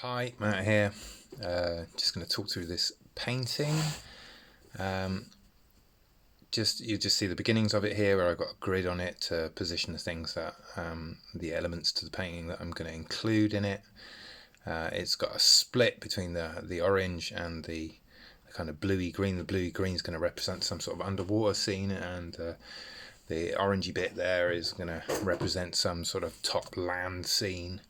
Hi, Matt here. Just going to talk through this painting. Um, you just see the beginnings of it here, where I've got a grid on it to position the things that the elements to the painting that I'm going to include in it. It's got a split between the orange and the kind of bluey green. The bluey green is going to represent some sort of underwater scene, and the orangey bit there is going to represent some sort of top land scene,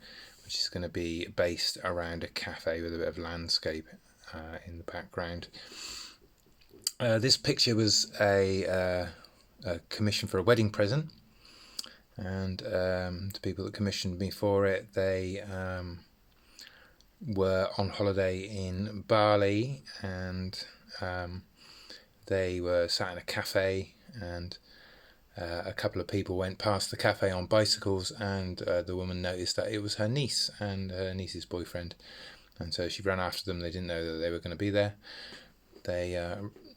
which is going to be based around a cafe with a bit of landscape in the background. This picture was a commission for a wedding present, and the people that commissioned me for it, they were on holiday in Bali, and they were sat in a cafe, and a couple of people went past the cafe on bicycles, and the woman noticed that it was her niece and her niece's boyfriend, and so she ran after them. They didn't know that they were going to be there.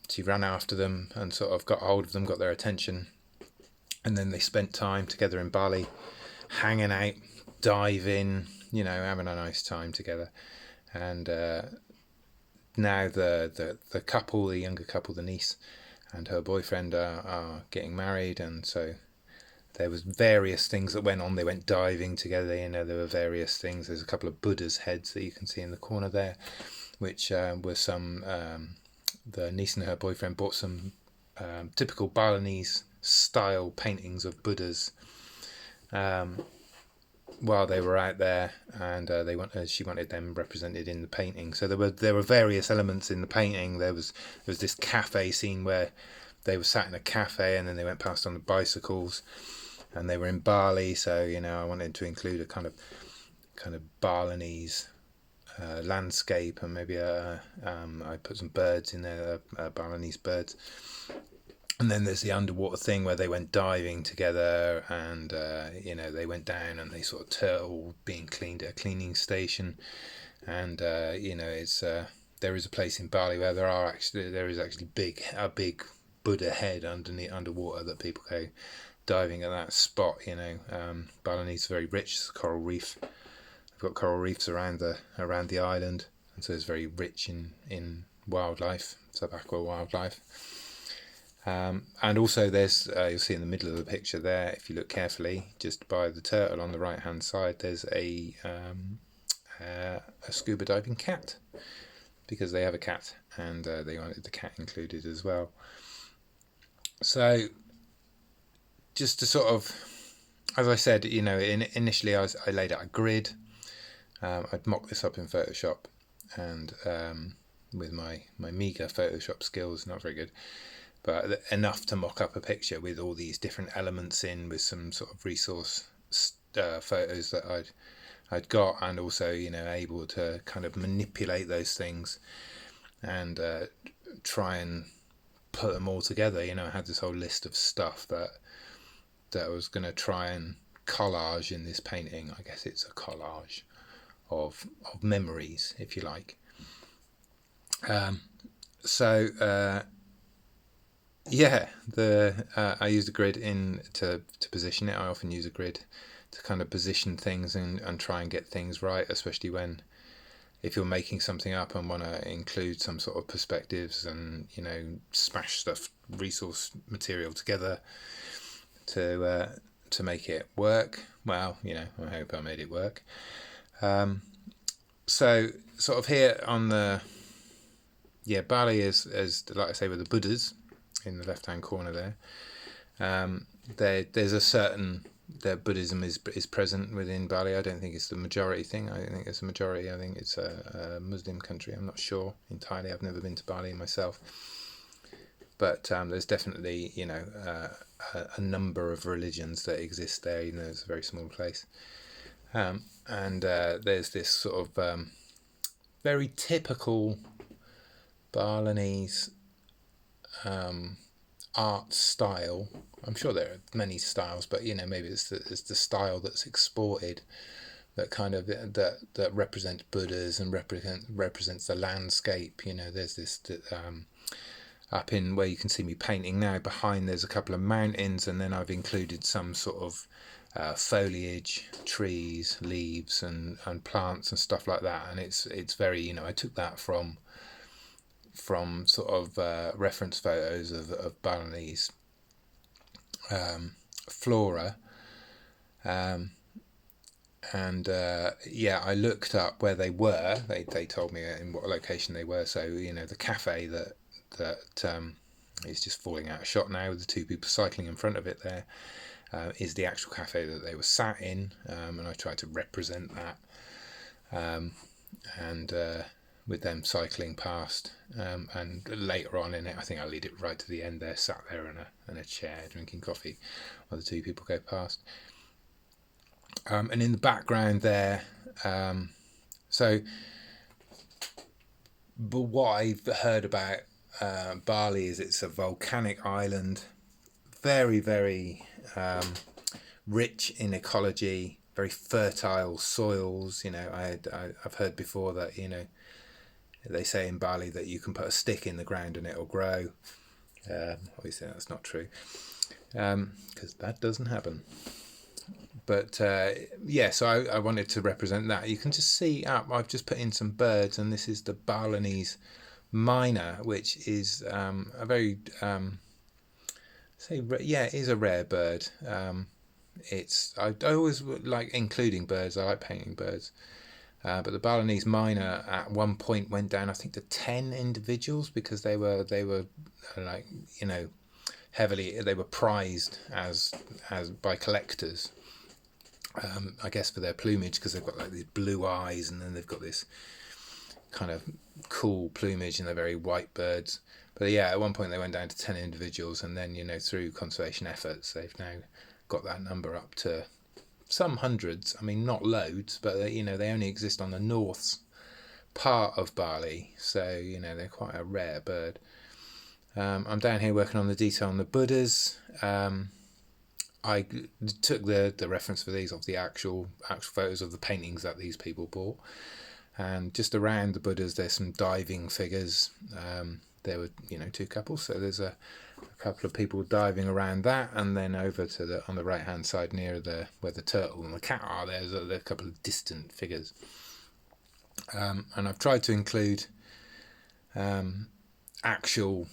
She ran after them and sort of got hold of them, got their attention, and then they spent time together in Bali, hanging out, diving, having a nice time together. And now the couple, the younger couple, the niece and her boyfriend are getting married, and so there was various things that went on. They went diving together. There were various things. There's a couple of Buddha's heads that you can see in the corner there, which were some. The niece and her boyfriend bought some typical Balinese style paintings of Buddhas while they were out there, and she wanted them represented in the painting. So there were various elements in the painting. There was this cafe scene where they were sat in a cafe, and then they went past on the bicycles, and they were in Bali. So I wanted to include a kind of Balinese landscape, and maybe I put some birds in there, Balinese birds. And then there's the underwater thing where they went diving together, and they went down and they sort of turtle being cleaned at a cleaning station. And it's there is a place in Bali where there is actually a big Buddha head underwater that people go diving at that spot. Balinese is very rich. It's a coral reef. They've got coral reefs around the island, and so it's very rich in wildlife, sub-aqua wildlife. And also there's you'll see in the middle of the picture there, if you look carefully, just by the turtle on the right hand side, there's a scuba diving cat, because they have a cat, and they wanted the cat included as well. So just to sort of, as I said, initially I laid out a grid. I'd mocked this up in Photoshop, and with my meagre Photoshop skills, not very good, but enough to mock up a picture with all these different elements in, with some sort of resource photos that I'd got, and also able to kind of manipulate those things and try and put them all together. I had this whole list of stuff that I was going to try and collage in this painting. I guess it's a collage of memories, if you like. I used a grid to position it. I often use a grid to kind of position things and try and get things right, especially if you're making something up and want to include some sort of perspectives and smash stuff, resource material together to make it work. Well, I hope I made it work. So sort of here on Bali is like I say, with the Buddhas in the left hand corner there. There's a certain that Buddhism is present within Bali. I don't think it's the majority thing. I think it's a majority. I think it's a Muslim country. I'm not sure entirely. I've never been to Bali myself, but there's definitely a number of religions that exist there. It's a very small place. And there's this sort of very typical Balinese art style. I'm sure there are many styles, but maybe it's the style that's exported, that kind of that represents Buddhas and represents the landscape. There's this up in where you can see me painting now. Behind there's a couple of mountains, and then I've included some sort of foliage, trees, leaves, and plants and stuff like that. And it's very, I took that from sort of reference photos of Balinese flora. And I looked up where they were. They told me in what location they were. So the cafe that is just falling out of shot now with the two people cycling in front of it there is the actual cafe that they were sat in, and I tried to represent that, and with them cycling past, and later on in it, I think I'll lead it right to the end. They're sat there in a chair drinking coffee while the two people go past. And in the background there, but what I've heard about Bali is it's a volcanic island, very, very rich in ecology, very fertile soils. I've heard before that they say in Bali that you can put a stick in the ground and it'll grow. Obviously that's not true, because that doesn't happen. But so I wanted to represent that. You can just see up. I've just put in some birds, and this is the Balinese myna, which is a very it is a rare bird. I always like including birds. I like painting birds. But the Balinese myna at one point went down, I think, to 10 individuals because they were like heavily, they were prized as by collectors. I guess for their plumage, because they've got like these blue eyes, and then they've got this kind of cool plumage, and they're very white birds. But at one point they went down to 10 individuals, and then through conservation efforts they've now got that number up to some hundreds. I mean, not loads, but they only exist on the north part of Bali, so they're quite a rare bird. I'm down here working on the detail on the Buddhas. I took the reference for these off the actual photos of the paintings that these people bought, and just around the Buddhas there's some diving figures. There were two couples, so there's a couple of people diving around that, and then over to on the right hand side near where the turtle and the cat are, there's a couple of distant figures. And I've tried to include actual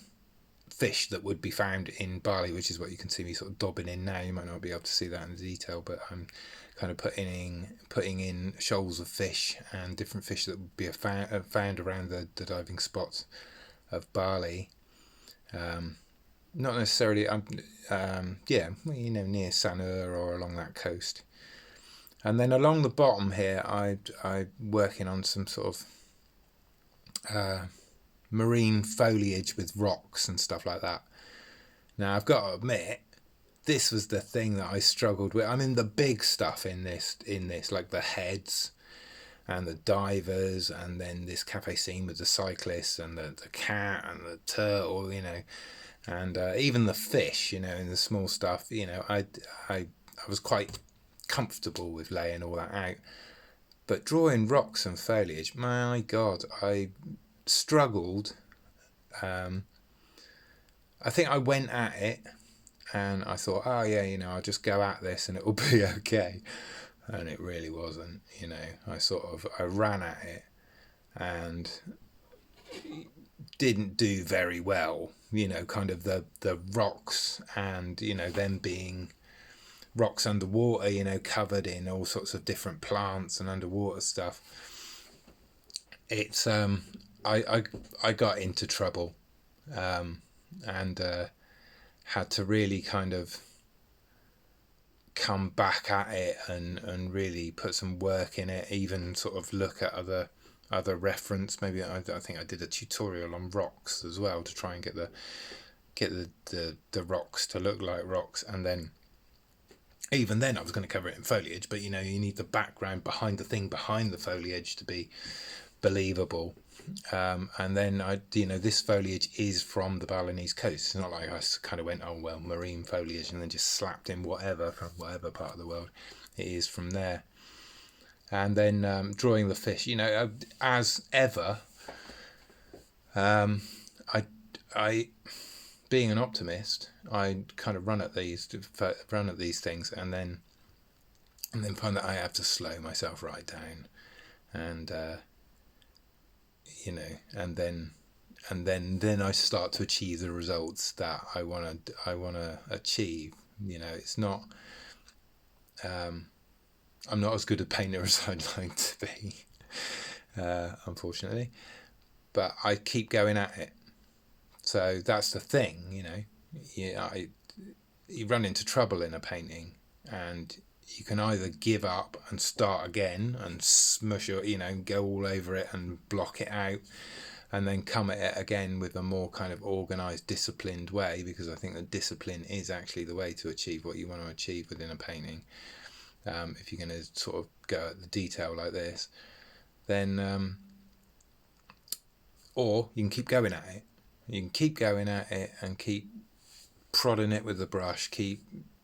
fish that would be found in Bali, which is what you can see me sort of dobbing in now. You might not be able to see that in the detail, but I'm kind of putting in shoals of fish and different fish that would be found around the diving spots of Bali. Not necessarily near Sanur or along that coast. And then along the bottom here I'm working on some sort of marine foliage with rocks and stuff like that. Now I've got to admit, this was the thing that I struggled with. I mean, the big stuff in this like the heads and the divers, and then this cafe scene with the cyclists and the cat and the turtle, and even the fish, and the small stuff. I was quite comfortable with laying all that out, but drawing rocks and foliage, my God, I struggled. I think I went at it and I thought, I'll just go at this and it'll be okay, and it really wasn't. I ran at it and didn't do very well. Kind of the rocks, and them being rocks underwater, covered in all sorts of different plants and underwater stuff. It's I got into trouble, and had to really kind of come back at it and really put some work in it, even sort of look at other reference. Maybe I think I did a tutorial on rocks as well to try and get the rocks to look like rocks, and then even then I was going to cover it in foliage, but you need the background behind the thing behind the foliage to be believable. And then this foliage is from the Balinese coast. It's not like I kind of went, oh well, marine foliage, and then just slapped in whatever from whatever part of the world. It is from there. And then drawing the fish, as ever, I being an optimist, I kind of run at these things, and then and then find that I have to slow myself right down, and and then I start to achieve the results that I want to achieve. It's not. I'm not as good a painter as I'd like to be, unfortunately, but I keep going at it. So that's the thing, you run into trouble in a painting, and you can either give up and start again and smush it, go all over it and block it out, and then come at it again with a more kind of organised, disciplined way, because I think that discipline is actually the way to achieve what you want to achieve within a painting. If you're going to sort of go at the detail like this, then or you can keep going at it. You can keep going at it and keep prodding it with the brush, keep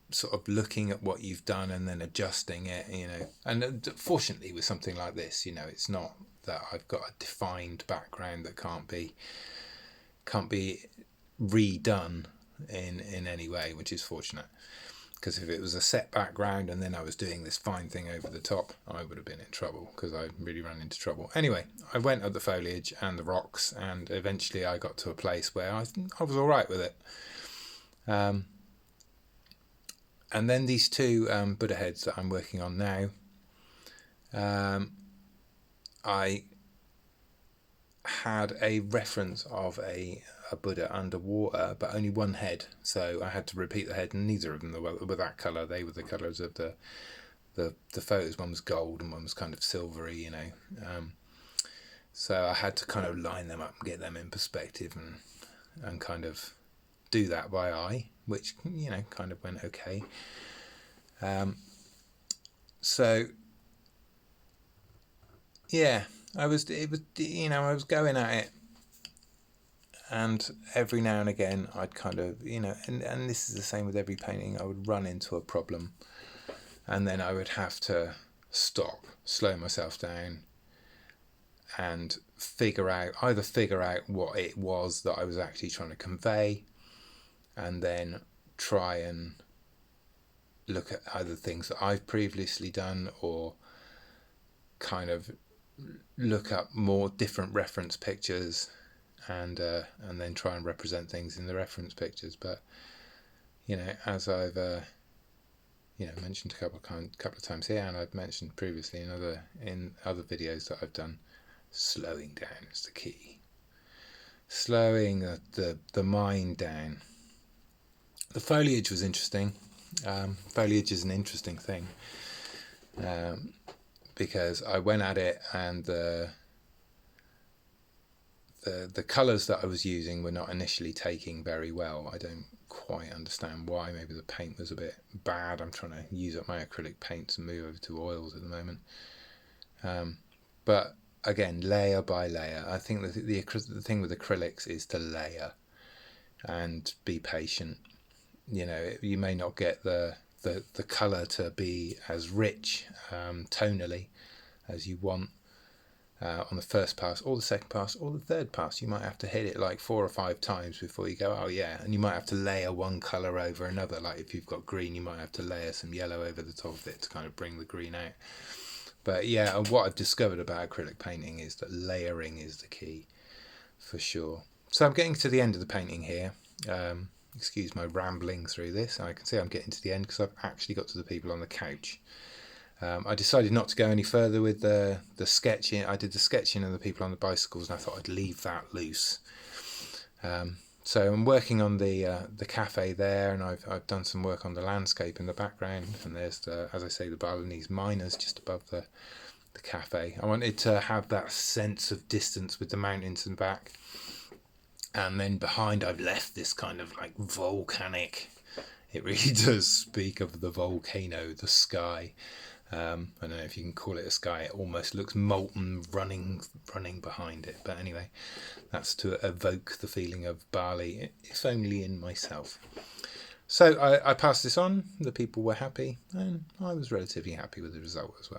sort of looking at what you've done and then adjusting it, And fortunately, with something like this, it's not that I've got a defined background that can't be redone in any way, which is fortunate. Because if it was a set background and then I was doing this fine thing over the top, I would have been in trouble, because I really ran into trouble. Anyway, I went at the foliage and the rocks, and eventually I got to a place where I was all right with it. And then these two Buddha heads that I'm working on now, I had a reference of a Buddha underwater, but only one head, so I had to repeat the head, and neither of them were that colour. They were the colours of the photos. One was gold and one was kind of silvery, so I had to kind of line them up and get them in perspective, and kind of do that by eye, which kind of went okay. So yeah, I was going at it, and every now and again I'd kind of and this is the same with every painting, I would run into a problem, and then I would have to stop, slow myself down, and figure out what it was that I was actually trying to convey, and then try and look at either things that I've previously done, or kind of look up more different reference pictures, and then try and represent things in the reference pictures. But as I've mentioned a couple of times here, and I've mentioned previously in other videos that I've done, slowing down is the key. Slowing the mind down. The foliage was interesting. Foliage is an interesting thing, because I went at it, and the colours that I was using were not initially taking very well. I don't quite understand why. Maybe the paint was a bit bad. I'm trying to use up my acrylic paints and move over to oils at the moment. But again, layer by layer. I think the thing with acrylics is to layer and be patient. You may not get the colour to be as rich tonally as you want on the first pass, or the second pass, or the third pass. You might have to hit it like 4 or 5 times before you go, oh yeah, and you might have to layer one colour over another. Like if you've got green, you might have to layer some yellow over the top of it to kind of bring the green out. But yeah, what I've discovered about acrylic painting is that layering is the key, for sure. So I'm getting to the end of the painting here. Excuse my rambling through this. I can see I'm getting to the end because I've actually got to the people on the couch. I decided not to go any further with the sketching. I did the sketching of the people on the bicycles, and I thought I'd leave that loose. So I'm working on the cafe there, and I've done some work on the landscape in the background, and there's as I say, the Balinese miners just above the cafe. I wanted to have that sense of distance with the mountains and back. And then behind, I've left this kind of like volcanic. It really does speak of the volcano, the sky. I don't know if you can call it a sky. It almost looks molten, running behind it. But anyway, that's to evoke the feeling of Bali, if only in myself. So I passed this on. The people were happy, and I was relatively happy with the result as well.